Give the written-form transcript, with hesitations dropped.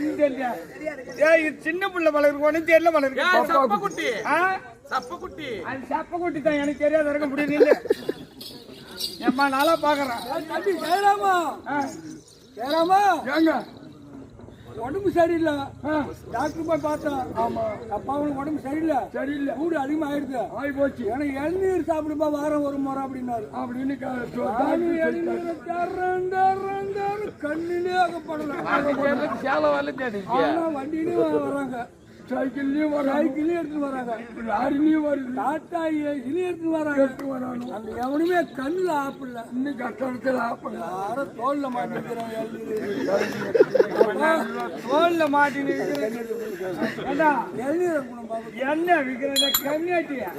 ஒண்ணும் தெரியல. ஏய் சின்ன புள்ள வளருக்கு ஒண்ணும் தெரியல வளருக்கு. சப்ப குட்டி. சப்ப குட்டி. அது சப்ப குட்டி தான் எனக்கு தெரியாத இருக்க முடியல. ஏம்மா நல்லா பாக்குறேன். தம்பி ஜெயராமா. ஜெயராமா. ஏங்க உடம்பு சரியில்லை. டாக்டர் போய் பார்த்தேன். ஆமா அப்பா அவனுக்கு உடம்பு சரியில்லை. சூடு அதிகமா ஆயிடுது. ஆகி போச்சு. எனக்கு இளநீர் சாப்பிடுப்பா வாரம் ஒரு முறை அப்படின்னாரு. அப்படின்னு கண்ணிலே அகப்படல. சேலம் வரல வண்டியிலும் வராங்க, சைக்கிள்லயும் எடுத்துட்டு வராங்க, லாரிலையும் வருது, டாட்டா இதுலயும் எடுத்துட்டு வராங்க. அந்த எவனுமே கண்ணுல ஆப்பிடல. இன்னும் கட்டடத்துல ஆப்பிடல. யாரும் தோல்ல மாட்டிக்கிறாங்க. தோல்ல மாட்டின்னு இளநீர் என்ன விற்கிறத கம்மியாட்டியா?